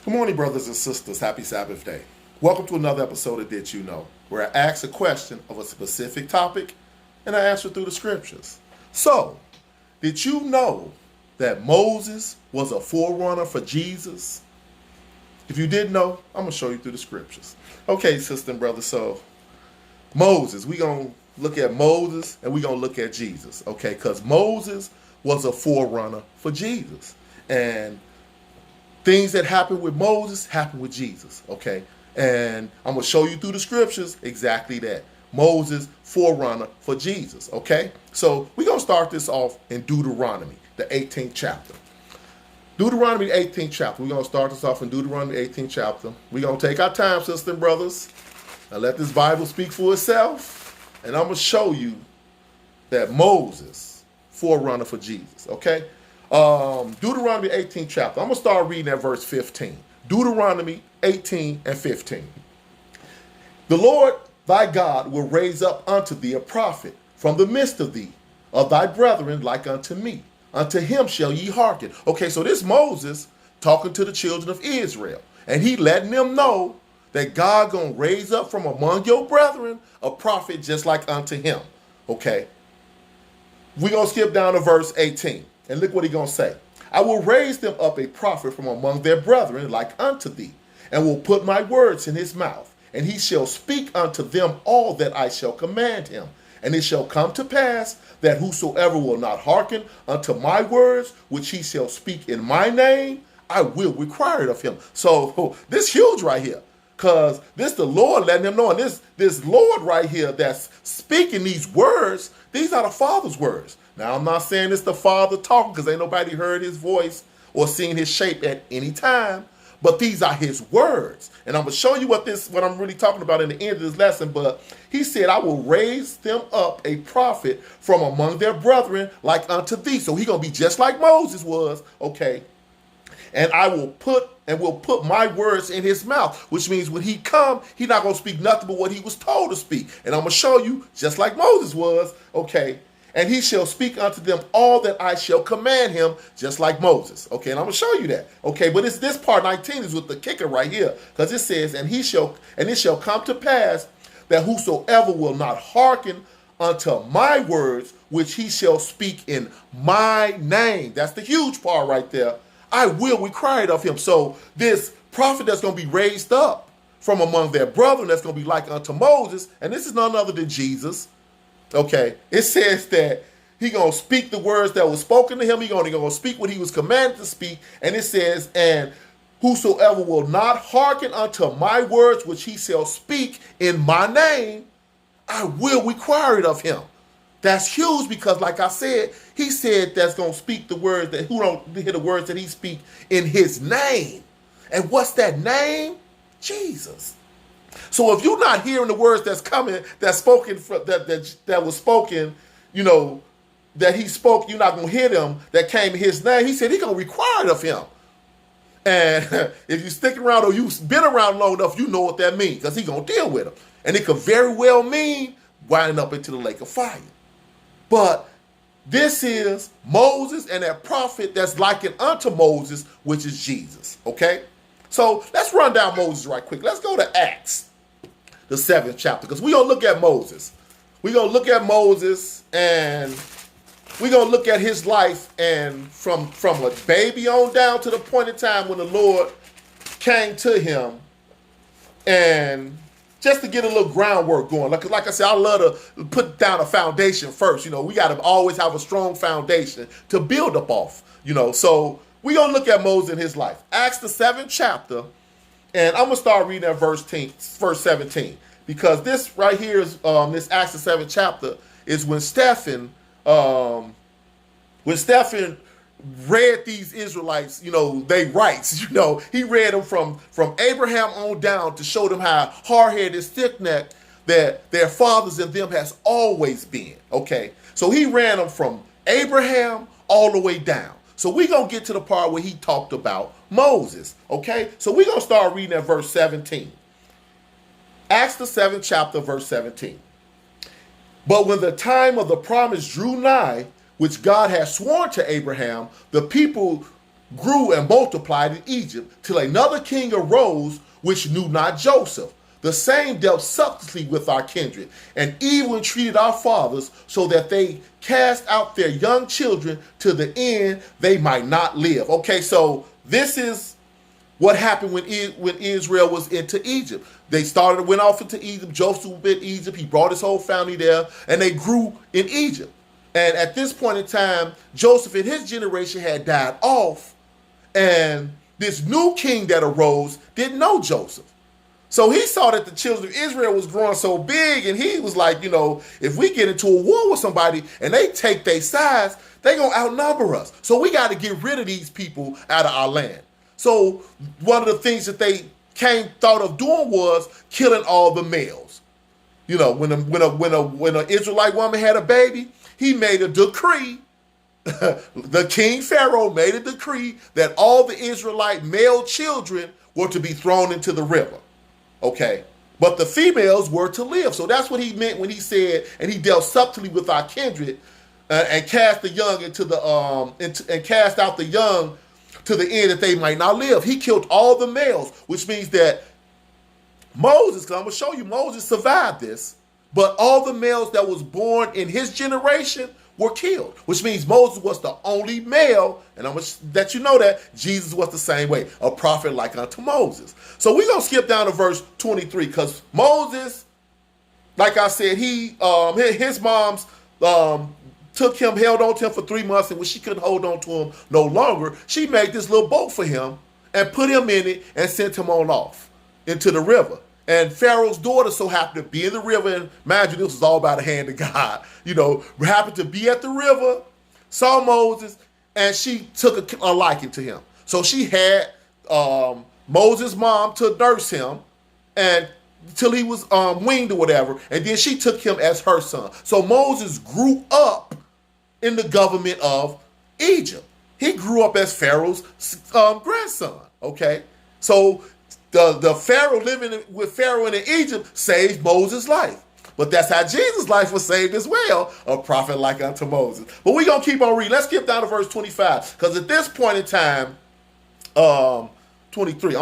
Good morning, brothers and sisters. Happy Sabbath day. Welcome to another episode of Did You Know, where I ask a question of a specific topic and I answer through the scriptures. So, did you know that Moses was a forerunner for Jesus? If you didn't know, I'm going to show you through the scriptures. Okay, sister and brother, so Moses, we're going to look at Moses and we're going to look at Jesus, okay? Because Moses was a forerunner for Jesus. And things that happened with Moses happened with Jesus, okay? And I'm going to show you through the scriptures exactly that. Moses, forerunner for Jesus, okay? So we're going to start this off in Deuteronomy, the 18th chapter. Deuteronomy, 18th chapter. We're going to start this off in Deuteronomy, 18th chapter. We're going to take our time, sisters and brothers, and let this Bible speak for itself. And I'm going to show you that Moses, forerunner for Jesus, okay? Deuteronomy 18th chapter. I'm going to start reading at verse 15. Deuteronomy 18 and 15. The Lord thy God will raise up unto thee a prophet from the midst of thee, of thy brethren like unto me. Unto him shall ye hearken. Okay, so this Moses talking to the children of Israel. And he letting them know that God gonna raise up from among your brethren a prophet just like unto him. Okay. We're going to skip down to verse 18. And look what he's going to say. I will raise them up a prophet from among their brethren like unto thee, and will put my words in his mouth. And he shall speak unto them all that I shall command him. And it shall come to pass that whosoever will not hearken unto my words, which he shall speak in my name, I will require it of him. So this huge right here. Because this the Lord letting them know. And this Lord right here that's speaking these words, these are the Father's words. Now, I'm not saying it's the Father talking because ain't nobody heard his voice or seen his shape at any time. But these are his words. And I'm going to show you what I'm really talking about in the end of this lesson. But he said, I will raise them up a prophet from among their brethren like unto thee. So he's going to be just like Moses was, okay? And I will put my words in his mouth, which means when he come, he's not going to speak nothing but what he was told to speak. And I'm going to show you, just like Moses was, okay? And he shall speak unto them all that I shall command him, just like Moses. Okay, and I'm going to show you that. Okay, but it's this part 19 is with the kicker right here. Because it says, and it shall come to pass that whosoever will not hearken unto my words, which he shall speak in my name. That's the huge part right there. I will require it of him. So this prophet that's going to be raised up from among their brethren, that's going to be like unto Moses, and this is none other than Jesus. Okay, it says that he going to speak the words that was spoken to him. He going to speak what he was commanded to speak. And it says, and whosoever will not hearken unto my words, which he shall speak in my name, I will require it of him. That's huge because, like I said, he said that's going to speak the words that who don't hear the words that he speak in his name. And what's that name? Jesus. So if you're not hearing the words that's coming, that's spoken, that was spoken, you know, that he spoke, you're not going to hear them that came in his name. He said he's going to require it of him. And if you stick around or you've been around long enough, you know what that means because he's going to deal with them. And it could very well mean winding up into the lake of fire. But this is Moses and that prophet that's likened unto Moses, which is Jesus, okay? So let's run down Moses right quick. Let's go to Acts, the 7th chapter, because we're going to look at Moses. We're going to look at Moses, and we're going to look at his life, and from a baby on down to the point in time when the Lord came to him, and just to get a little groundwork going. Like I said, I love to put down a foundation first. You know, we got to always have a strong foundation to build up off, you know. So we're going to look at Moses in his life. Acts the 7th chapter, and I'm going to start reading at verse 17. Because this right here is, this Acts the 7th chapter is when Stephen read these Israelites, you know, they rights, you know, he read them from Abraham on down to show them how hard-headed, stiff-necked that their fathers and them has always been, okay? So he ran them from Abraham all the way down. So we're going to get to the part where he talked about Moses, okay? So we're going to start reading at verse 17. Acts the 7th chapter, verse 17. But when the time of the promise drew nigh, which God had sworn to Abraham, the people grew and multiplied in Egypt, till another king arose which knew not Joseph. The same dealt subtlely with our kindred, and evil entreated our fathers, so that they cast out their young children to the end they might not live. Okay, so this is what happened when Israel was into Egypt. They went off into Egypt. Joseph was in Egypt. He brought his whole family there, and they grew in Egypt. And at this point in time, Joseph and his generation had died off, and this new king that arose didn't know Joseph. So he saw that the children of Israel was growing so big, and he was like, if we get into a war with somebody and they take their sides, they're going to outnumber us. So we got to get rid of these people out of our land. So one of the things that they thought of doing was killing all the males. When an Israelite woman had a baby, he made a decree. The king Pharaoh made a decree that all the Israelite male children were to be thrown into the river. Okay, but the females were to live. So that's what he meant when he said, and he dealt subtly with our kindred, and cast the young and cast out the young to the end that they might not live. He killed all the males, which means that Moses, because I'm going to show you, Moses survived this, but all the males that was born in his generation were killed, which means Moses was the only male, and I'm going to let you know that Jesus was the same way, a prophet like unto Moses. So we're going to skip down to verse 23, because Moses, like I said, his mom's held on to him for 3 months, and when she couldn't hold on to him no longer, she made this little boat for him and put him in it and sent him on off into the river. And Pharaoh's daughter so happened to be in the river, and mind you, this was all by the hand of God. Happened to be at the river, saw Moses, and she took a liking to him. So she had Moses' mom to nurse him, and till he was weaned or whatever, and then she took him as her son. So Moses grew up in the government of Egypt. He grew up as Pharaoh's grandson. Okay, so the Pharaoh living with Pharaoh in Egypt saved Moses' life. But that's how Jesus' life was saved as well, a prophet like unto Moses. But we're going to keep on reading. Let's skip down to verse 25. Because at this point in time, 23,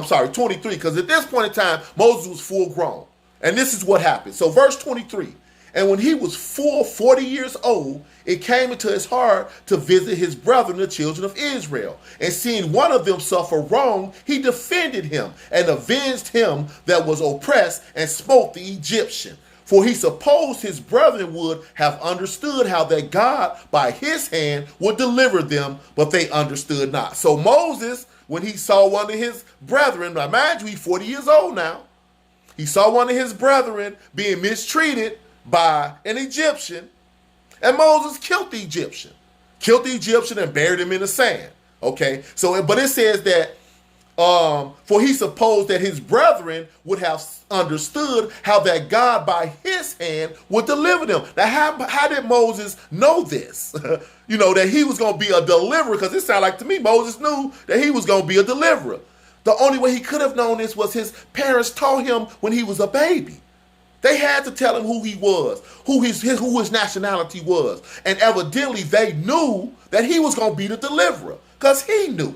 because at this point in time, Moses was full grown. And this is what happened. So verse 23, and when he was full 40 years old, it came into his heart to visit his brethren, the children of Israel. And seeing one of them suffer wrong, he defended him and avenged him that was oppressed and smote the Egyptian. For he supposed his brethren would have understood how that God by his hand would deliver them, but they understood not. So Moses, when he saw one of his brethren, now mind you, he's 40 years old now, he saw one of his brethren being mistreated by an Egyptian, and Moses killed the Egyptian and buried him in the sand. Okay, so but it says that for he supposed that his brethren would have understood how that God by his hand would deliver them. Now, how did Moses know this? That he was going to be a deliverer, because it sounded like to me Moses knew that he was going to be a deliverer. The only way he could have known this was his parents taught him when he was a baby. They had to tell him who he was, who his nationality was. And evidently they knew that he was going to be the deliverer, because he knew.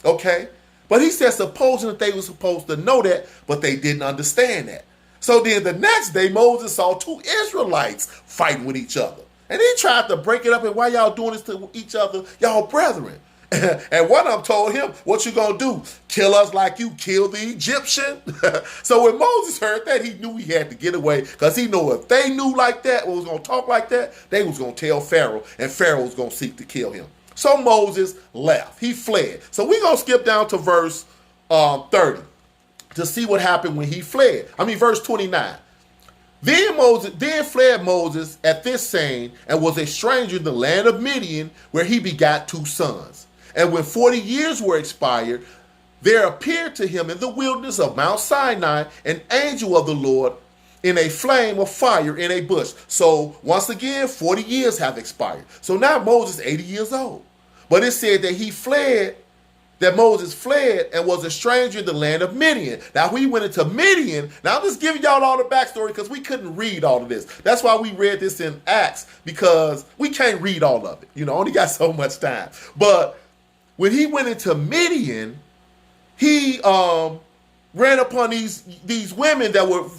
Okay? But he said supposing that they were supposed to know that, but they didn't understand that. So then the next day, Moses saw 2 Israelites fighting with each other. And he tried to break it up, and why y'all doing this to each other? Y'all brethren. And one of them told him, what you gonna do? Kill us like you killed the Egyptian? So when Moses heard that, he knew he had to get away, because he knew if they knew like that, or was gonna talk like that, they was gonna tell Pharaoh, and Pharaoh was gonna seek to kill him. So Moses left. He fled. So we're gonna skip down to verse 30 to see what happened when he fled. Verse 29. Then fled Moses at this saying, and was a stranger in the land of Midian, where he begot 2 sons. And when 40 years were expired, there appeared to him in the wilderness of Mount Sinai an angel of the Lord in a flame of fire in a bush. So once again, 40 years have expired. So now Moses is 80 years old. But it said that Moses fled and was a stranger in the land of Midian. Now we went into Midian. Now I'm just giving y'all all the backstory because we couldn't read all of this. That's why we read this in Acts, because we can't read all of it. Only got so much time. But when he went into Midian, he ran upon these women that were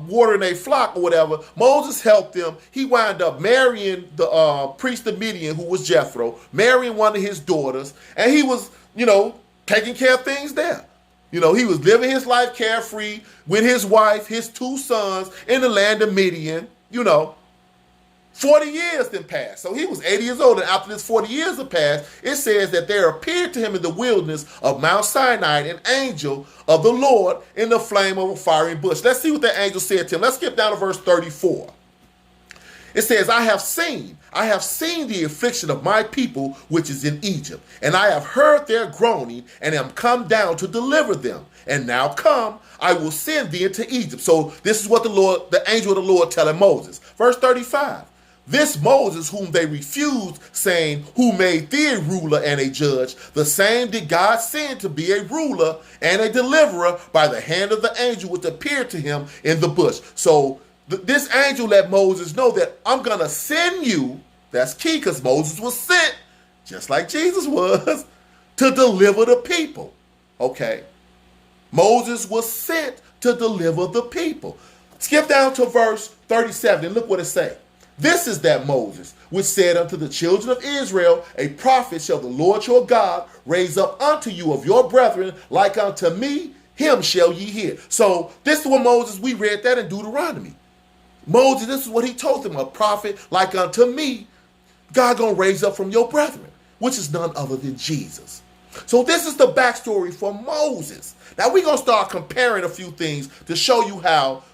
watering a flock or whatever. Moses helped them. He wound up marrying the priest of Midian, who was Jethro, marrying one of his daughters, and he was, taking care of things there. He was living his life carefree with his wife, his 2 sons in the land of Midian. 40 years then passed. So he was 80 years old, and after this 40 years had passed, it says that there appeared to him in the wilderness of Mount Sinai an angel of the Lord in the flame of a fiery bush. Let's see what that angel said to him. Let's skip down to verse 34. It says, I have seen the affliction of my people which is in Egypt, and I have heard their groaning, and am come down to deliver them. And now come, I will send thee into Egypt. So this is what the angel of the Lord telling Moses. Verse 35. This Moses whom they refused, saying, who made thee a ruler and a judge, the same did God send to be a ruler and a deliverer by the hand of the angel which appeared to him in the bush. So this angel let Moses know that I'm going to send you. That's key, because Moses was sent, just like Jesus was, to deliver the people. Okay. Moses was sent to deliver the people. Skip down to verse 37 and look what it says. This is that Moses, which said unto the children of Israel, a prophet shall the Lord your God raise up unto you of your brethren, like unto me, him shall ye hear. So this is what Moses, we read that in Deuteronomy. Moses, this is what he told them, a prophet like unto me, God gonna raise up from your brethren, which is none other than Jesus. So this is the backstory for Moses. Now we're gonna start comparing a few things to show you how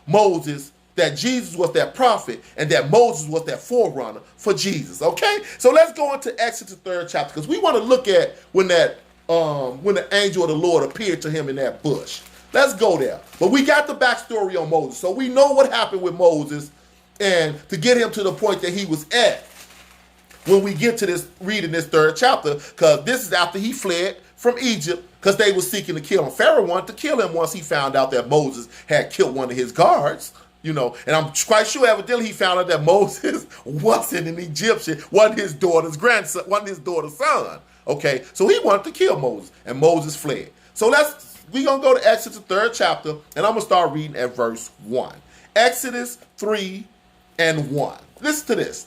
that Jesus was that prophet and that Moses was that forerunner for Jesus, okay? So let's go into Exodus 3rd chapter, because we want to look at when the angel of the Lord appeared to him in that bush. Let's go there. But we got the backstory on Moses, so we know what happened with Moses and to get him to the point that he was at when we get to this, reading this 3rd chapter, because this is after he fled from Egypt because they were seeking to kill him. Pharaoh wanted to kill him once he found out that Moses had killed one of his guards. And I'm quite sure evidently he found out that Moses wasn't an Egyptian, wasn't his daughter's grandson, wasn't his daughter's son. Okay, so he wanted to kill Moses, and Moses fled. So we're going to go to Exodus 3rd chapter, and I'm going to start reading at verse 1. Exodus 3 and 1. Listen to this.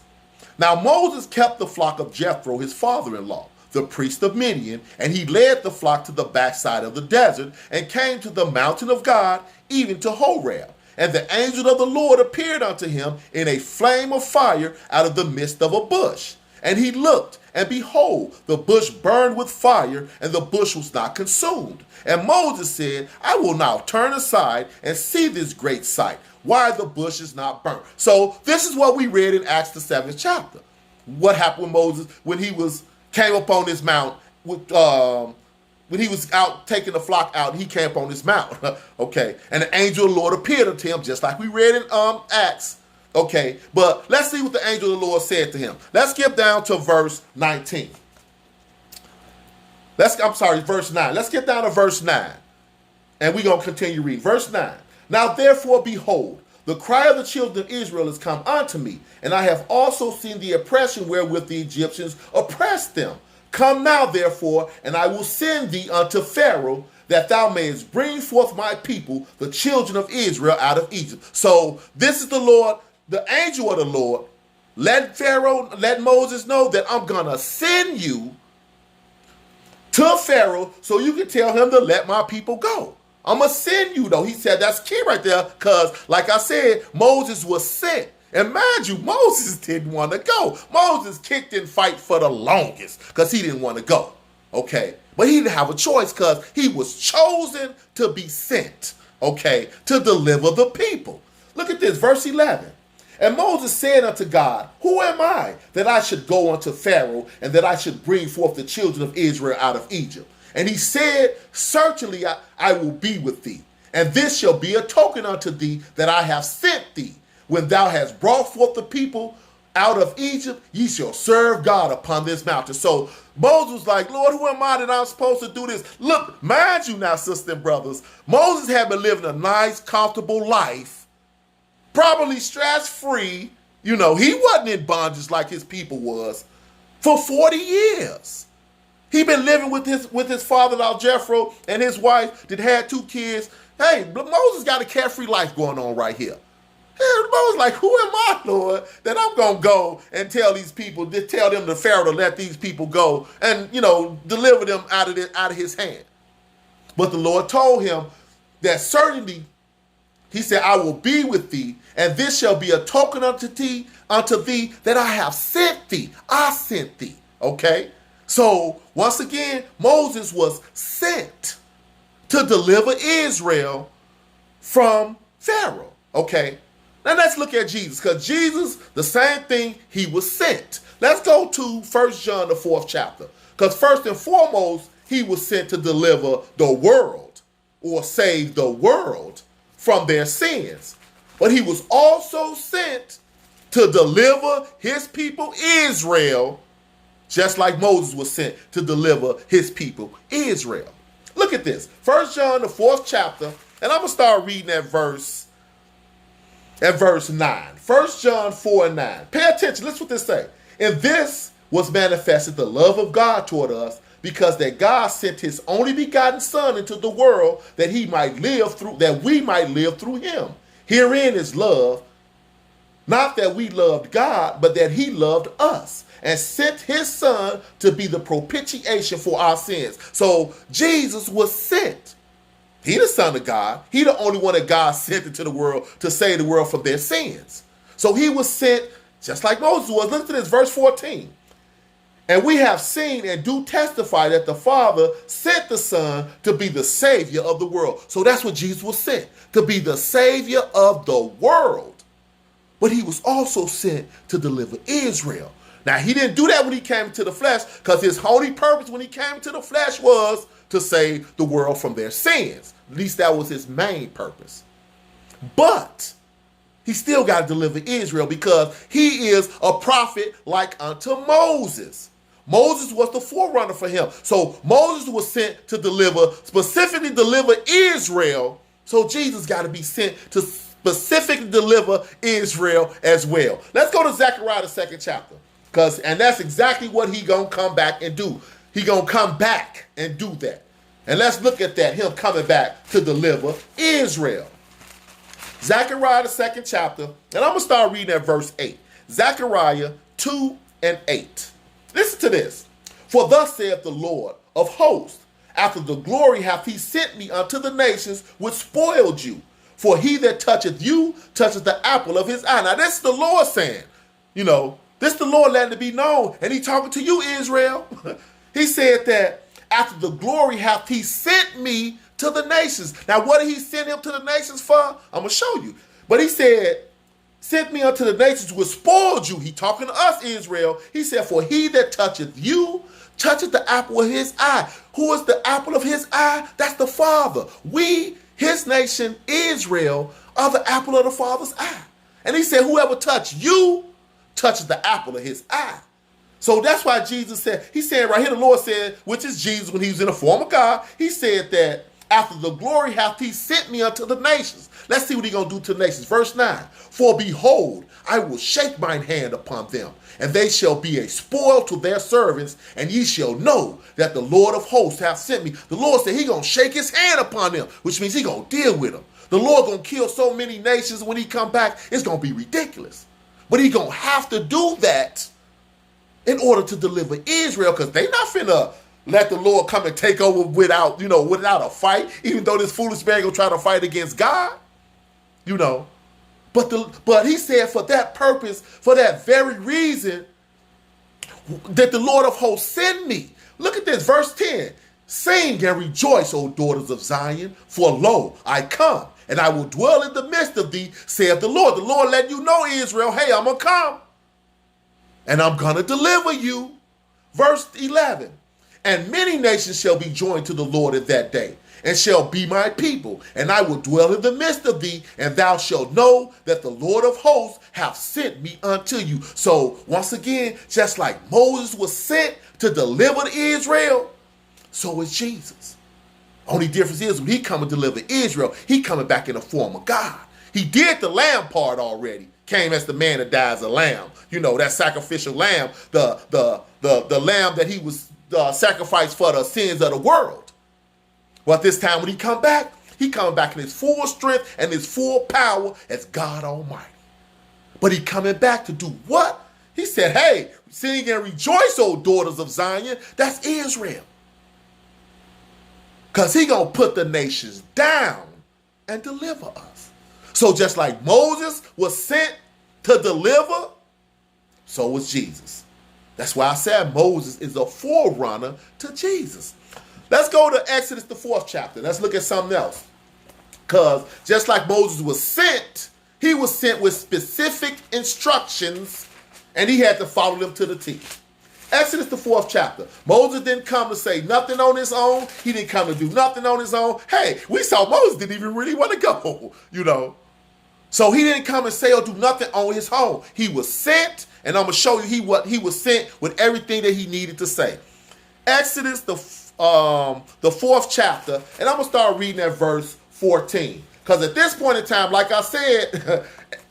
Now Moses kept the flock of Jethro, his father-in-law, the priest of Midian, and he led the flock to the backside of the desert and came to the mountain of God, even to Horeb. And the angel of the Lord appeared unto him in a flame of fire out of the midst of a bush. And he looked, and behold, the bush burned with fire, and the bush was not consumed. And Moses said, I will now turn aside and see this great sight, why the bush is not burnt. So this is what we read in Acts the 7th chapter. What happened with Moses when he came up on this mount with when he was out taking the flock out, he came up on this mount. Okay. And the angel of the Lord appeared unto him, just like we read in Acts. Okay. But let's see what the angel of the Lord said to him. Let's skip down to verse 19. Verse 9. Let's get down to verse 9. And we're going to continue reading. Verse 9. Now therefore, behold, the cry of the children of Israel is come unto me, and I have also seen the oppression wherewith the Egyptians oppressed them. Come now, therefore, and I will send thee unto Pharaoh, that thou mayest bring forth my people, the children of Israel, out of Egypt. So this is the Lord, the angel of the Lord. Let Moses know that I'm going to send you to Pharaoh so you can tell him to let my people go. I'm going to send you, though. He said that's key right there because, like I said, Moses was sent. And mind you, Moses didn't want to go. Moses kicked and fight for the longest because he didn't want to go. Okay? But he didn't have a choice because he was chosen to be sent, okay, to deliver the people. Look at this, verse 11. And Moses said unto God, who am I that I should go unto Pharaoh and that I should bring forth the children of Israel out of Egypt? And he said, certainly I will be with thee. And this shall be a token unto thee that I have sent thee. When thou hast brought forth the people out of Egypt, ye shall serve God upon this mountain. So Moses was like, Lord, who am I that I'm supposed to do this? Look, mind you now, sisters and brothers, Moses had been living a nice, comfortable life, probably stress-free. He wasn't in bondage like his people was for 40 years. He been living with his father-in-law Jethro and his wife that had 2 kids. Hey, but Moses got a carefree life going on right here. And Moses like, who am I, Lord, that I'm going to go and tell these people, tell them the Pharaoh to let these people go and, deliver them out of his hand. But the Lord told him that certainly, he said, I will be with thee, and this shall be a token unto thee that I have sent thee. I sent thee. Okay? So, once again, Moses was sent to deliver Israel from Pharaoh. Okay? Now let's look at Jesus, because Jesus, the same thing, he was sent. Let's go to 1 John, the 4th chapter. Because first and foremost, he was sent to deliver the world, or save the world from their sins. But he was also sent to deliver his people Israel, just like Moses was sent to deliver his people Israel. Look at this. 1 John, the 4th chapter, and I'm going to start reading at verse 9. 1 John 4:9. Pay attention. Listen what this say. And this was manifested the love of God toward us, because that God sent his only begotten Son into the world that we might live through him. Herein is love, not that we loved God, but that he loved us and sent his Son to be the propitiation for our sins. So Jesus was sent. He the Son of God. He the only one that God sent into the world to save the world from their sins. So he was sent just like Moses was. Listen to this, verse 14. And we have seen and do testify that the Father sent the Son to be the Savior of the world. So that's what Jesus was sent, to be the Savior of the world. But he was also sent to deliver Israel. Now, he didn't do that when he came into the flesh, because his only purpose when he came into the flesh was to save the world from their sins. At least that was his main purpose. But he still got to deliver Israel, because he is a prophet like unto Moses. Moses was the forerunner for him. So Moses was sent to specifically deliver Israel. So Jesus got to be sent to specifically deliver Israel as well. Let's go to Zechariah, the 2nd chapter. And that's exactly what he going to come back and do. He going to come back and do that. And let's look at that, him coming back to deliver Israel. Zechariah, the 2nd chapter, and I'm going to start reading at verse 8. Zechariah 2 and 8. Listen to this. For thus saith the Lord of hosts, after the glory hath he sent me unto the nations which spoiled you. For he that toucheth you toucheth the apple of his eye. Now this is the Lord saying, this is the Lord letting it be known. And he talking to you, Israel. He said that after the glory hath he sent me to the nations. Now what did he send him to the nations for? I'm going to show you. But he said, sent me unto the nations which spoiled you. He talking to us, Israel. He said, for he that toucheth you toucheth the apple of his eye. Who is the apple of his eye? That's the Father. We, his nation, Israel, are the apple of the Father's eye. And he said, whoever touch you touches the apple of his eye. So that's why Jesus said, he said right here, the Lord said, which is Jesus when he was in the form of God, he said that after the glory hath he sent me unto the nations. Let's see what he's going to do to the nations. Verse 9. For behold, I will shake mine hand upon them, and they shall be a spoil to their servants, and ye shall know that the Lord of hosts hath sent me. The Lord said he's going to shake his hand upon them, which means he's going to deal with them. The Lord going to kill so many nations when he come back, it's going to be ridiculous. But he's going to have to do that in order to deliver Israel, because they not finna let the Lord come and take over without a fight, even though this foolish man gonna try to fight against God, But he said for that purpose, for that very reason, that the Lord of hosts send me. Look at this, verse 10. Sing and rejoice, O daughters of Zion, for lo, I come, and I will dwell in the midst of thee, saith the Lord. The Lord letting you know, Israel, hey, I'm gonna come, and I'm gonna deliver you. Verse 11. And many nations shall be joined to the Lord in that day, and shall be my people, and I will dwell in the midst of thee, and thou shalt know that the Lord of hosts hath sent me unto you. So once again, just like Moses was sent to deliver Israel, so is Jesus. Only difference is when he come and deliver Israel, he coming back in the form of God. He did the lamb part already. Came as the man that dies a lamb. That sacrificial lamb, the lamb that he was sacrifice for the sins of the world. But this time when he come back in his full strength and his full power as God Almighty. But he coming back to do what? He said, hey, sing and rejoice, O daughters of Zion. That's Israel. Because he going to put the nations down and deliver us. So just like Moses was sent to deliver, so was Jesus. That's why I said Moses is a forerunner to Jesus. Let's go to Exodus, the 4th chapter. Let's look at something else. Because just like Moses was sent, he was sent with specific instructions, and he had to follow them to the T. Exodus, the 4th chapter. Moses didn't come to say nothing on his own. He didn't come to do nothing on his own. Hey, we saw Moses didn't even really want to go, So he didn't come and say or do nothing on his own. He was sent, and I'm going to show you what he was sent with everything that he needed to say. Exodus, the 4th chapter, and I'm going to start reading at verse 14. Because at this point in time, like I said,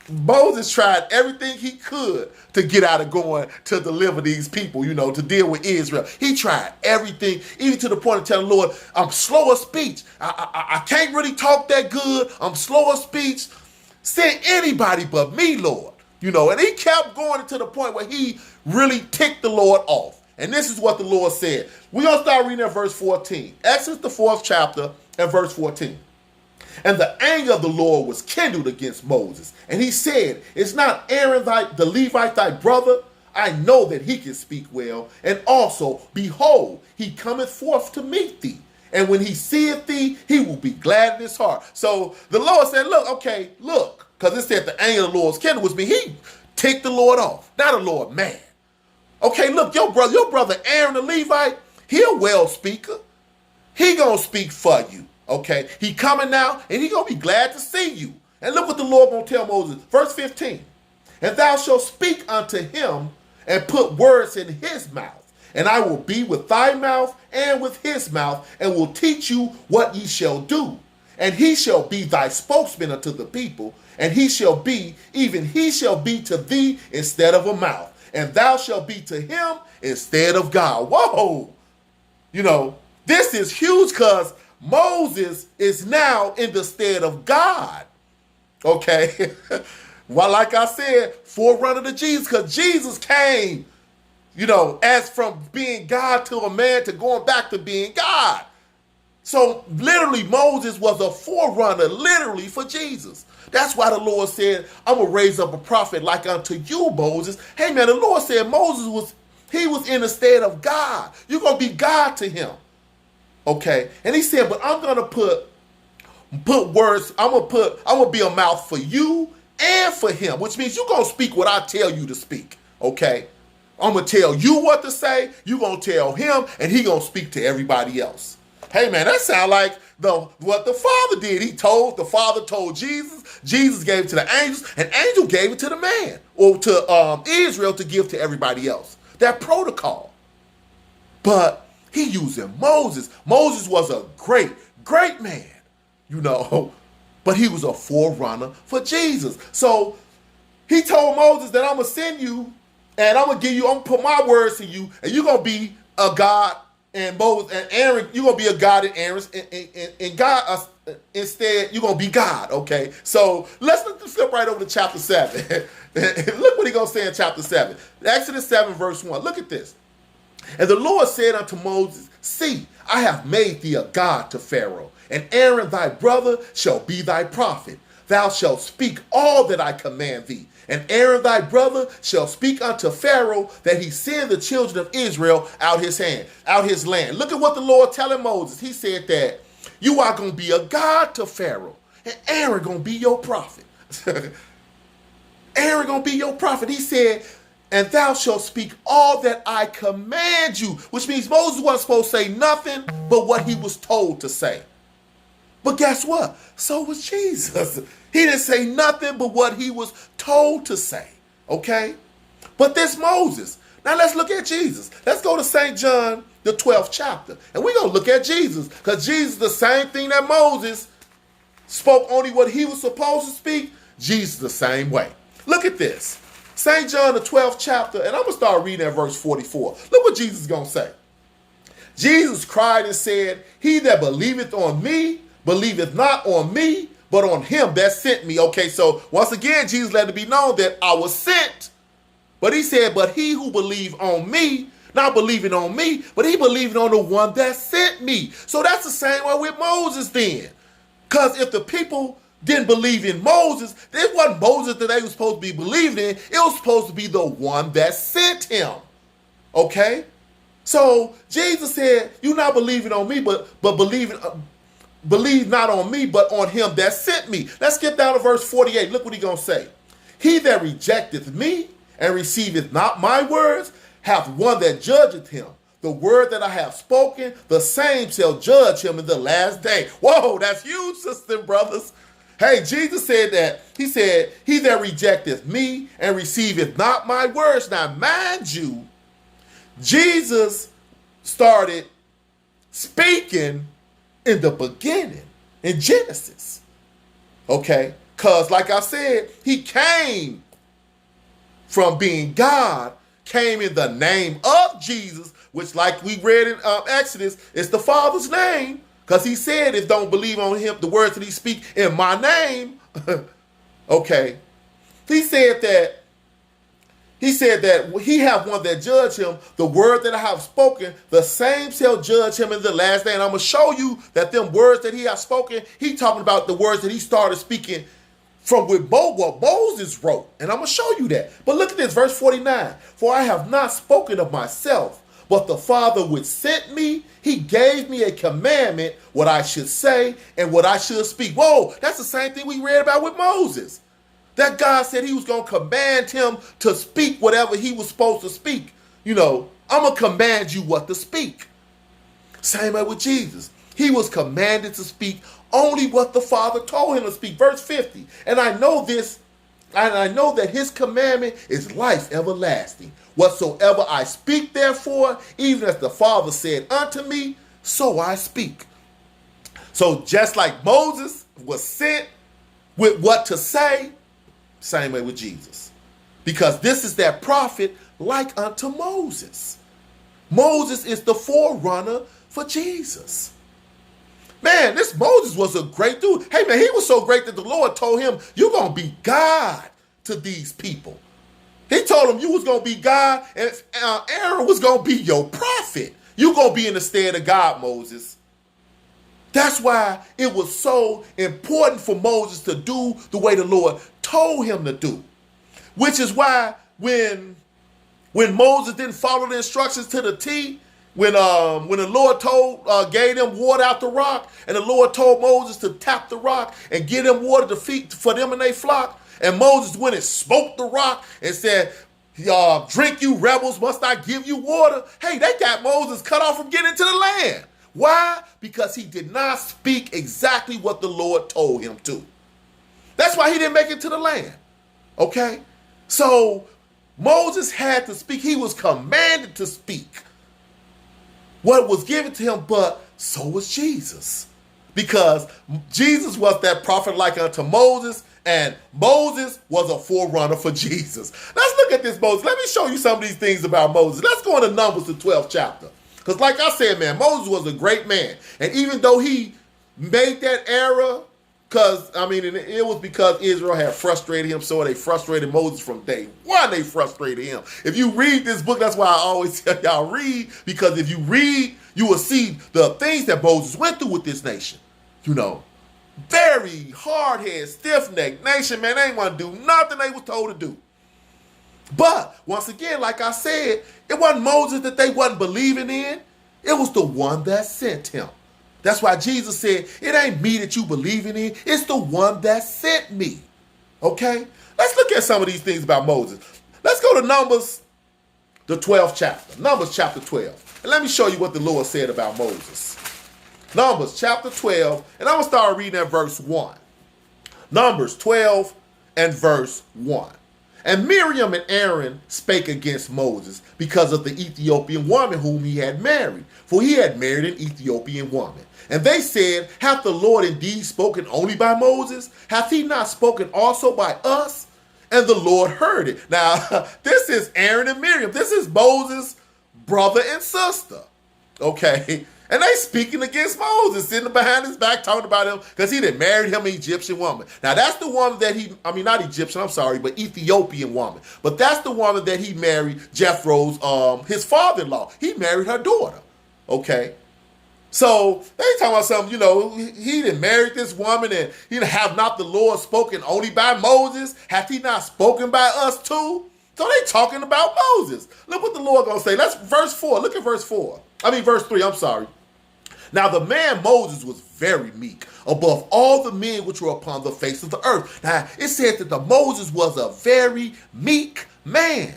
Moses tried everything he could to get out of going to deliver these people, to deal with Israel. He tried everything, even to the point of telling the Lord, I'm slow of speech. I can't really talk that good. I'm slow of speech. Send anybody but me, Lord. And he kept going to the point where he really ticked the Lord off. And this is what the Lord said. We're going to start reading at verse 14. Exodus, the 4th chapter, and verse 14. And the anger of the Lord was kindled against Moses. And he said, is not Aaron the Levite thy brother? I know that he can speak well. And also, behold, he cometh forth to meet thee. And when he seeth thee, he will be glad in his heart. So the Lord said, look. Because it said the anger of the Lord's kindled was me. He ticked the Lord off. Not the Lord mad. Okay, look, your brother Aaron the Levite, he a well speaker. He gonna speak for you. Okay, he coming now, and he gonna be glad to see you. And look what the Lord gonna tell Moses. Verse 15. And thou shalt speak unto him, and put words in his mouth. And I will be with thy mouth, and with his mouth, and will teach you what ye shall do. And he shall be thy spokesman unto the people, and he shall be to thee instead of a mouth. And thou shalt be to him instead of God. Whoa! This is huge because Moses is now in the stead of God. Okay? Well, like I said, forerunner to Jesus, because Jesus came, as from being God to a man to going back to being God. So literally Moses was a forerunner, literally, for Jesus. That's why the Lord said, I'm going to raise up a prophet like unto you, Moses. Hey, man, the Lord said Moses was in the stead of God. You're going to be God to him. Okay? And he said, but I'm going to put words, I'm going to be a mouth for you and for him, which means you're going to speak what I tell you to speak. Okay? I'm going to tell you what to say. You're going to tell him, and he going to speak to everybody else. Hey, man, that sounds like what the Father did. The Father told Jesus. Jesus gave it to the angels, and angel gave it to the man, or to Israel to give to everybody else. That protocol. But he using Moses. Moses was a great, great man, but he was a forerunner for Jesus. So he told Moses that I'm going to send you, and I'm going to put my words in you, and you're going to be a God. And Moses and Aaron, you're going to be a God in Aaron's, and God, instead, you're going to be God, okay? So let's flip right over to chapter 7. Look what he's going to say in chapter 7. Exodus 7, verse 1. Look at this. And the Lord said unto Moses, see, I have made thee a God to Pharaoh, and Aaron thy brother shall be thy prophet. Thou shalt speak all that I command thee. And Aaron thy brother shall speak unto Pharaoh that he send the children of Israel out his land. Look at what the Lord telling Moses. He said that you are going to be a God to Pharaoh, and Aaron going to be your prophet. Aaron going to be your prophet. He said, and thou shalt speak all that I command you, which means Moses wasn't supposed to say nothing but what he was told to say. But guess what? So was Jesus. He didn't say nothing but what he was told to say, okay? But this Moses. Now let's look at Jesus. Let's go to St. John, the 12th chapter. And we're going to look at Jesus, because Jesus, the same thing that Moses spoke only what he was supposed to speak, Jesus the same way. Look at this. St. John, the 12th chapter, and I'm going to start reading at verse 44. Look what Jesus is going to say. Jesus cried and said, he that believeth on me, believeth not on me, but on him that sent me. Okay, so once again, Jesus let it be known that I was sent. But he said, but he who believe on me, not believing on me, but he believing on the one that sent me. So that's the same way with Moses then. Because if the people didn't believe in Moses, it wasn't Moses that they were supposed to be believing in. It was supposed to be the one that sent him. Okay? So Jesus said, you not believing on me, but believe not on me, but on him that sent me. Let's skip down to verse 48. Look what he's going to say. He that rejecteth me and receiveth not my words hath one that judgeth him. The word that I have spoken, the same shall judge him in the last day. Whoa, that's huge, sisters and brothers. Hey, Jesus said that. He said, he that rejecteth me and receiveth not my words. Now, mind you, Jesus started speaking in the beginning, in Genesis. Okay? Because, like I said, he came from being God, came in the name of Jesus, which, like we read in Exodus, is the Father's name. Because he said, if don't believe on him, the words that he speak in my name. Okay. He said that he have one that judge him. The word that I have spoken, the same shall judge him in the last day. And I'm going to show you that them words that he has spoken, he talking about the words that he started speaking from what Moses wrote. And I'm going to show you that. But look at this, verse 49. For I have not spoken of myself, but the Father which sent me, he gave me a commandment what I should say and what I should speak. Whoa, that's the same thing we read about with Moses. That God said he was going to command him to speak whatever he was supposed to speak. You know, I'm going to command you what to speak. Same way with Jesus. He was commanded to speak only what the Father told him to speak. Verse 50. And I know this, and I know that his commandment is life everlasting. Whatsoever I speak, therefore, even as the Father said unto me, so I speak. So just like Moses was sent with what to say, same way with Jesus. Because this is that prophet like unto Moses. Moses is the forerunner for Jesus. Man, this Moses was a great dude. Hey, man, he was so great that the Lord told him, you're going to be God to these people. He told him you was going to be God, and Aaron was going to be your prophet. You're going to be in the stead of God, Moses. That's why it was so important for Moses to do the way the Lord told him to do. Which is why when Moses didn't follow the instructions to the T, when the Lord gave them water out the rock, and the Lord told Moses to tap the rock and give them water to feed for them and they flock, and Moses went and smoked the rock and said, drink you rebels, must I give you water? Hey, they got Moses cut off from getting into the land. Why? Because he did not speak exactly what the Lord told him to. That's why he didn't make it to the land. Okay? So Moses had to speak. He was commanded to speak what was given to him, but so was Jesus. Because Jesus was that prophet like unto Moses, and Moses was a forerunner for Jesus. Let's look at this Moses. Let me show you some of these things about Moses. Let's go into Numbers, the 12th chapter. Because like I said, man, Moses was a great man. And even though he made that error, it was because Israel had frustrated him, so they frustrated Moses from day one. They frustrated him. If you read this book, that's why I always tell y'all read, because if you read, you will see the things that Moses went through with this nation. You know, very hard-headed, stiff-necked nation, man. They ain't want to do nothing they was told to do. But, once again, like I said, it wasn't Moses that they wasn't believing in. It was the one that sent him. That's why Jesus said, it ain't me that you believing in. It's the one that sent me. Okay? Let's look at some of these things about Moses. Let's go to Numbers, the 12th chapter. Numbers chapter 12. And let me show you what the Lord said about Moses. Numbers chapter 12, and I'm going to start reading at verse 1. Numbers 12 and verse 1. And Miriam and Aaron spake against Moses because of the Ethiopian woman whom he had married, for he had married an Ethiopian woman. And they said, hath the Lord indeed spoken only by Moses? Hath he not spoken also by us? And the Lord heard it. Now, this is Aaron and Miriam. This is Moses' brother and sister. Okay? And they speaking against Moses, sitting behind his back, talking about him, because he done married him an Egyptian woman. Now, that's the woman that not Egyptian, I'm sorry, but Ethiopian woman. But that's the woman that he married, Jethro's, his father-in-law. He married her daughter. Okay? So, they talking about something, he done married this woman, and have not the Lord spoken only by Moses? Hath he not spoken by us too? So they talking about Moses. Look what the Lord gonna say. Let's verse 4. Look at verse 3, I'm sorry. Now the man Moses was very meek, above all the men which were upon the face of the earth. Now it says that the Moses was a very meek man.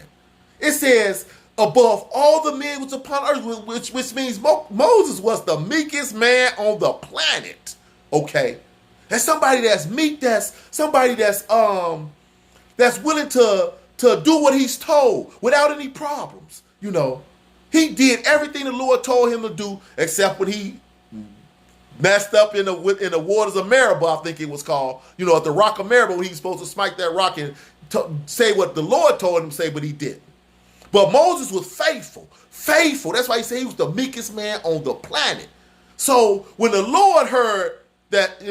It says above all the men which upon earth, which means Moses was the meekest man on the planet. Okay, that's somebody that's meek. That's somebody that's willing to do what he's told without any problems. He did everything the Lord told him to do, except when he messed up in the waters of Meribah, I think it was called. At the rock of Meribah, when he was supposed to smite that rock and say what the Lord told him to say, but he didn't. But Moses was faithful. Faithful. That's why he said he was the meekest man on the planet. So when the Lord heard that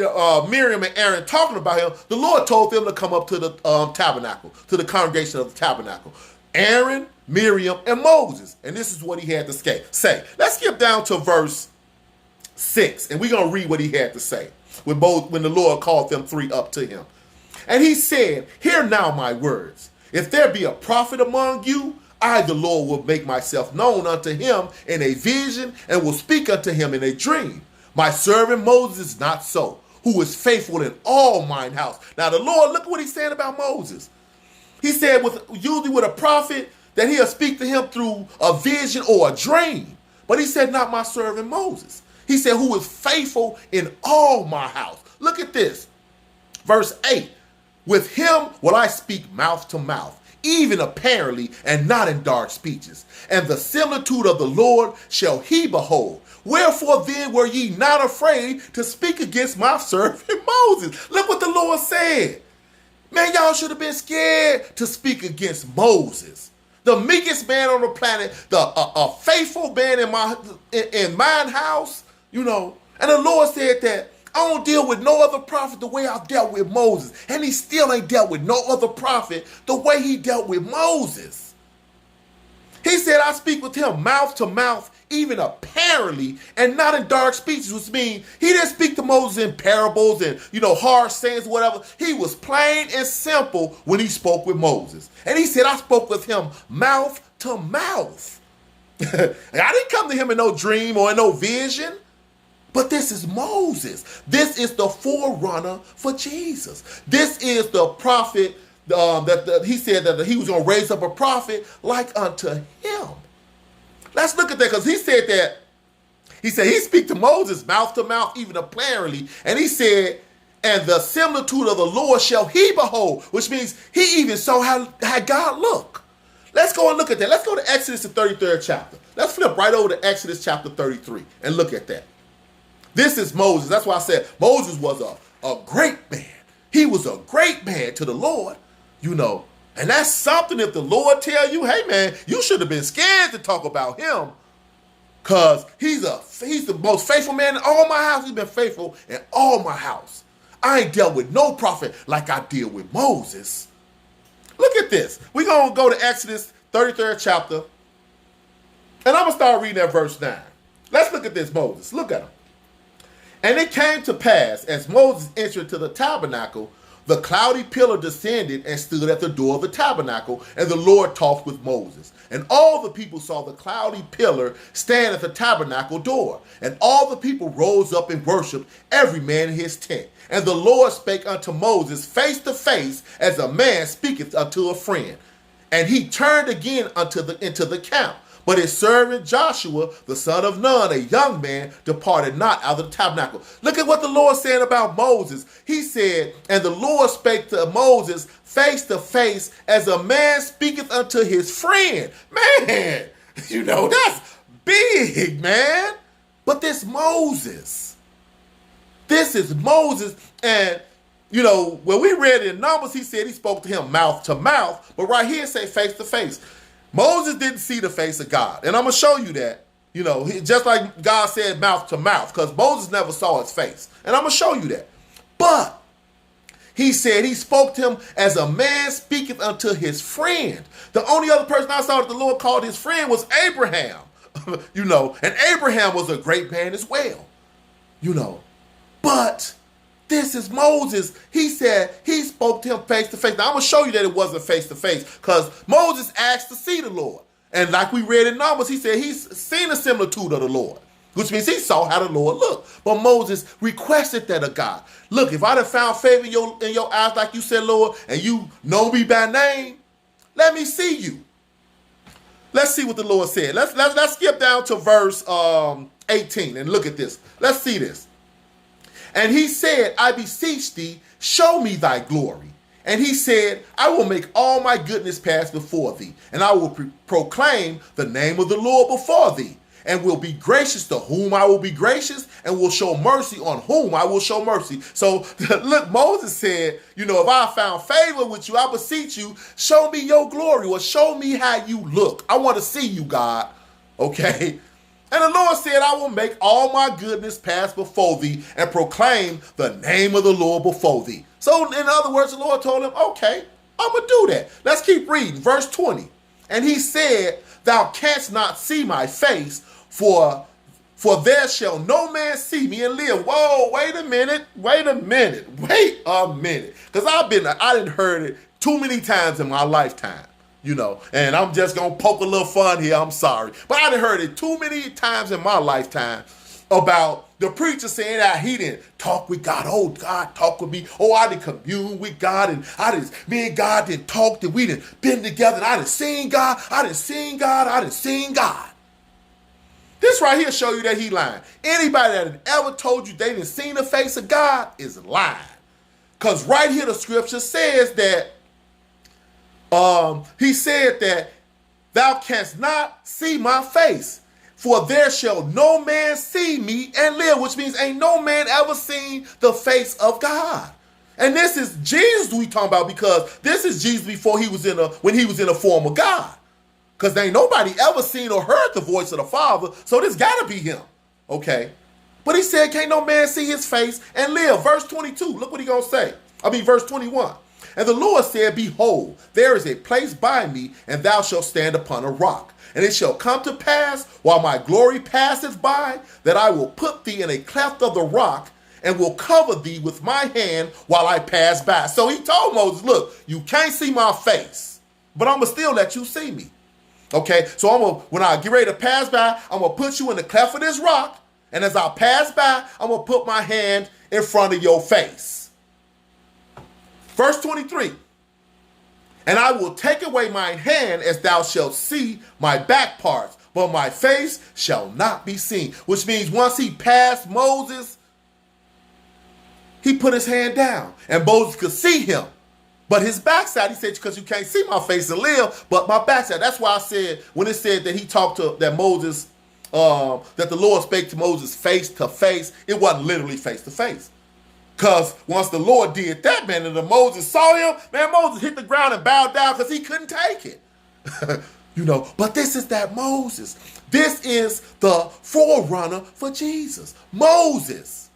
Miriam and Aaron talking about him, the Lord told them to come up to the tabernacle, to the congregation of the tabernacle. Aaron, Miriam, and Moses. And this is what he had to say. Let's skip down to verse 6, and we're going to read what he had to say when the Lord called them three up to him. And he said, hear now my words. If there be a prophet among you, I, the Lord, will make myself known unto him in a vision and will speak unto him in a dream. My servant Moses is not so, who is faithful in all mine house. Now the Lord, look at what he's saying about Moses. He said usually with a prophet that he'll speak to him through a vision or a dream. But he said not my servant Moses. He said who is faithful in all my house. Look at this. Verse 8. With him will I speak mouth to mouth, even apparently and not in dark speeches. And the similitude of the Lord shall he behold. Wherefore then were ye not afraid to speak against my servant Moses? Look what the Lord said. Man, y'all should have been scared to speak against Moses, the meekest man on the planet, a faithful man in mine house, And the Lord said that I don't deal with no other prophet the way I've dealt with Moses. And he still ain't dealt with no other prophet the way he dealt with Moses. He said, I speak with him mouth to mouth, even apparently, and not in dark speeches, which means he didn't speak to Moses in parables and, harsh sayings, whatever. He was plain and simple when he spoke with Moses. And he said, I spoke with him mouth to mouth. I didn't come to him in no dream or in no vision. But this is Moses. This is the forerunner for Jesus. This is the prophet that he said that he was going to raise up a prophet like unto him. Let's look at that, because he said he speak to Moses mouth to mouth, even apparently. And he said, and the similitude of the Lord shall he behold, which means he even saw how God look. Let's go and look at that. Let's go to Exodus, the 33rd chapter. Let's flip right over to Exodus chapter 33 and look at that. This is Moses. That's why I said Moses was a great man. He was a great man to the Lord, And that's something if the Lord tell you, hey, man, you should have been scared to talk about him, because he's the most faithful man in all my house. He's been faithful in all my house. I ain't dealt with no prophet like I deal with Moses. Look at this. We're going to go to Exodus 33rd chapter, and I'm going to start reading at verse 9. Let's look at this Moses. Look at him. And it came to pass, as Moses entered to the tabernacle, the cloudy pillar descended and stood at the door of the tabernacle, and the Lord talked with Moses. And all the people saw the cloudy pillar stand at the tabernacle door. And all the people rose up and worshiped, every man in his tent. And the Lord spake unto Moses face to face, as a man speaketh unto a friend. And he turned again into the camp. But his servant Joshua, the son of Nun, a young man, departed not out of the tabernacle. Look at what the Lord said about Moses. He said, and the Lord spake to Moses face to face, as a man speaketh unto his friend. Man, that's big, man. But this Moses. This is Moses. And, when we read in Numbers, he said he spoke to him mouth to mouth. But right here it say face to face. Moses didn't see the face of God. And I'm going to show you that Just like God said mouth to mouth, because Moses never saw his face. And I'm going to show you that. But he said he spoke to him as a man speaketh unto his friend. The only other person I saw that the Lord called his friend was Abraham. And Abraham was a great man as well. But this is Moses. He said he spoke to him face to face. Now I'm going to show you that it wasn't face to face, because Moses asked to see the Lord. And like we read in Numbers, he said he's seen a similitude of the Lord, which means he saw how the Lord looked. But Moses requested that of God. Look, if I'd have found favor in your eyes, like you said, Lord, and you know me by name, let me see you. Let's see what the Lord said. Let's skip down to verse 18 and look at this. Let's see this. And he said, I beseech thee, show me thy glory. And he said, I will make all my goodness pass before thee, and I will proclaim the name of the Lord before thee, and will be gracious to whom I will be gracious, and will show mercy on whom I will show mercy. So look, Moses said, if I found favor with you, I beseech you, show me your glory, or show me how you look. I want to see you, God. Okay? And the Lord said, I will make all my goodness pass before thee, and proclaim the name of the Lord before thee. So in other words, the Lord told him, okay, I'm going to do that. Let's keep reading. Verse 20. And he said, thou canst not see my face, for there shall no man see me and live. Whoa, wait a minute. Because I didn't heard it too many times in my lifetime, and I'm just going to poke a little fun here. I'm sorry. But I didn't heard it too many times in my lifetime about the preacher saying that he didn't talk with God. Oh, God talk with me. Oh, I didn't commune with God. And me and God didn't talk. And we didn't been together. And I didn't sing God. I didn't sing God. This right here show you that he lying. Anybody that had ever told you they didn't see the face of God is lying. Because right here the scripture says that he said that thou canst not see my face. For there shall no man see me and live, which means ain't no man ever seen the face of God. And this is Jesus we talking about, because this is Jesus before when he was in the form of God. Because ain't nobody ever seen or heard the voice of the Father, so this got to be him. Okay? But he said, can't no man see his face and live. Verse 22, look what he going to say. Verse 21. And the Lord said, behold, there is a place by me, and thou shalt stand upon a rock. And it shall come to pass, while my glory passeth by, that I will put thee in a cleft of the rock, and will cover thee with my hand while I pass by. So he told Moses, look, you can't see my face, but I'm going to still let you see me. Okay, so when I get ready to pass by, I'm going to put you in the cleft of this rock, and as I pass by, I'm going to put my hand in front of your face. Verse 23. And I will take away mine hand, as thou shalt see my back parts, but my face shall not be seen. Which means once he passed Moses, he put his hand down, and Moses could see him. But his backside, he said, because you can't see my face and live, but my backside. That's why I said, when it said that he talked to, that Moses, that the Lord spake to Moses face to face, it wasn't literally face to face. Because once the Lord did that, man, and Moses saw him, man, Moses hit the ground and bowed down because he couldn't take it. But this is that Moses. This is the forerunner for Jesus. Moses.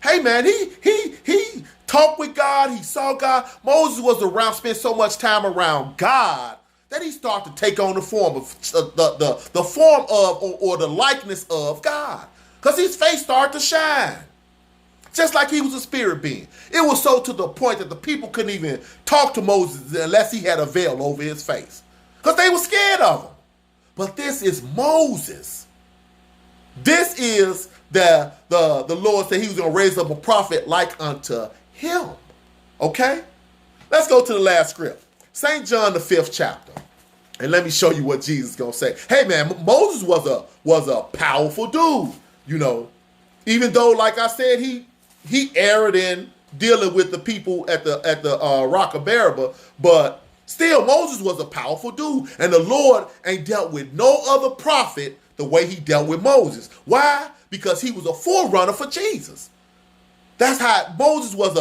Hey, man, he talked with God. He saw God. Moses was around, spent so much time around God that he started to take on the form of the form of or the likeness of God, because his face started to shine. Just like he was a spirit being. It was so to the point that the people couldn't even talk to Moses unless he had a veil over his face, because they were scared of him. But this is Moses. This is the Lord said he was going to raise up a prophet like unto him. Okay? Let's go to the last script. St. John, the 5th chapter. And let me show you what Jesus is going to say. Hey, man, Moses was a powerful dude, Even though, like I said, he erred in dealing with the people at the Rock of Bereba, but still Moses was a powerful dude, and the Lord ain't dealt with no other prophet the way he dealt with Moses. Why? Because he was a forerunner for Jesus. That's how Moses was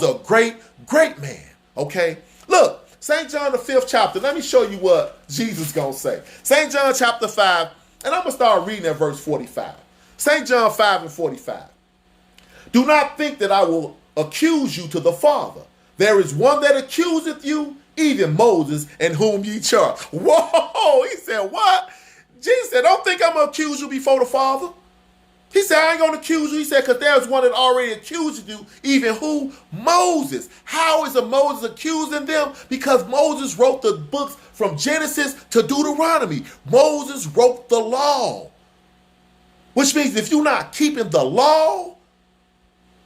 a great man. Okay, look, St. John the 5th chapter. Let me show you what Jesus gonna say. St. John chapter 5. And I'm going to start reading at verse 45. St. John 5 and 45. Do not think that I will accuse you to the Father. There is one that accuseth you, even Moses, in whom ye charge. Whoa, he said, what? Jesus said, don't think I'm going to accuse you before the Father. He said, I ain't going to accuse you. He said, because there's one that already accused you, even who? Moses. How is a Moses accusing them? Because Moses wrote the books from Genesis to Deuteronomy. Moses wrote the law. Which means if you're not keeping the law,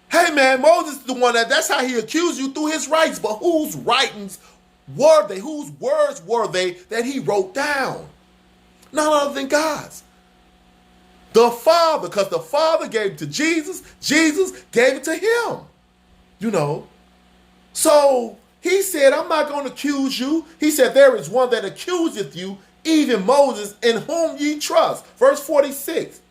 hey man, Moses is the one that's how he accused you through his writings. But whose writings were they? Whose words were they that he wrote down? None other than God's. The Father, because the Father gave it to Jesus. Jesus gave it to him. You know. So he said, I'm not going to accuse you. He said, there is one that accuseth you, even Moses, in whom ye trust. Verse 46.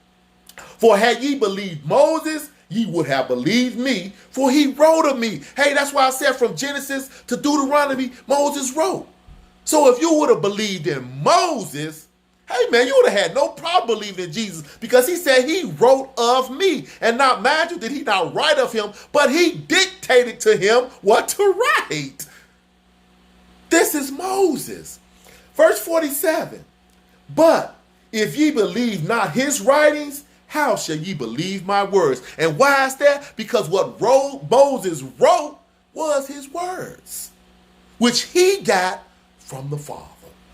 For had ye believed Moses, ye would have believed me, for he wrote of me. Hey, that's why I said from Genesis to Deuteronomy, Moses wrote. So if you would have believed in Moses, hey man, you would have had no problem believing in Jesus, because he said he wrote of me. And not, mind you, did he not write of him, but he dictated to him what to write. This is Moses. Verse 47. But if ye believe not his writings, how shall ye believe my words? And why is that? Because what Moses wrote was his words, which he got from the Father.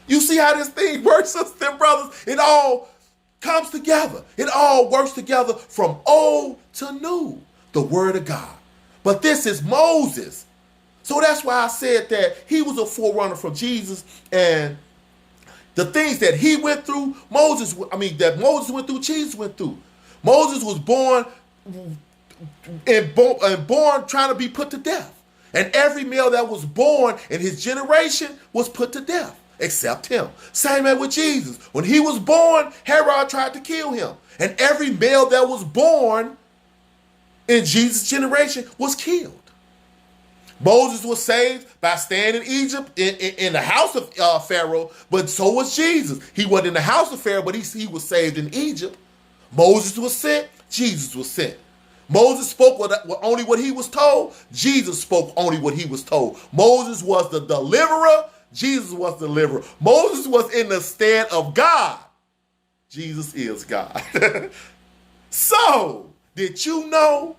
You see how this thing works, sisters and brothers? It all comes together. It all works together from old to new, the word of God. But this is Moses. So that's why I said that he was a forerunner from Jesus, and the things that he went through, that Moses went through, Jesus went through. Moses was born trying to be put to death. And every male that was born in his generation was put to death, except him. Same as with Jesus. When he was born, Herod tried to kill him. And every male that was born in Jesus' generation was killed. Moses was saved by staying in Egypt in the house of Pharaoh, but so was Jesus. He wasn't in the house of Pharaoh, but he was saved in Egypt. Moses was sent, Jesus was sent. Moses spoke only what he was told. Jesus spoke only what he was told. Moses was the deliverer. Jesus was the deliverer. Moses was in the stead of God. Jesus is God. So, did you know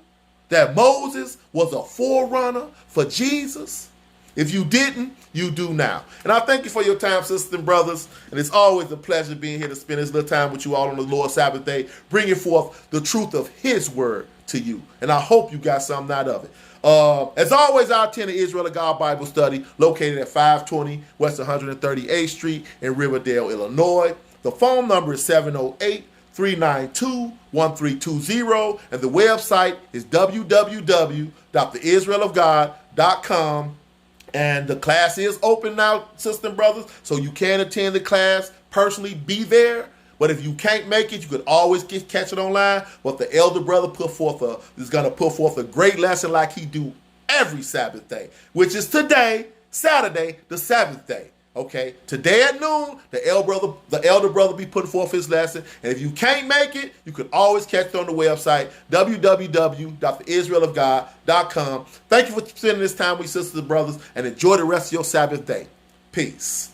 that Moses was a forerunner for Jesus? If you didn't, you do now. And I thank you for your time, sisters and brothers. And it's always a pleasure being here to spend this little time with you all on the Lord's Sabbath day, bringing forth the truth of his word to you. And I hope you got something out of it. As always, I attend the Israel of God Bible study located at 520 West 138th Street in Riverdale, Illinois. The phone number is 708-392-1320. And the website is www.theisraelofgod.com. And the class is open now, sisters and brothers, so you can attend the class personally, be there. But if you can't make it, you could always catch it online. But the elder brother is going to put forth a great lesson like he do every Sabbath day, which is today, Saturday, the Sabbath day. Okay, today at noon, the elder brother be putting forth his lesson. And if you can't make it, you can always catch it on the website, www.theisraelofgod.com. Thank you for spending this time with sisters and brothers, and enjoy the rest of your Sabbath day. Peace.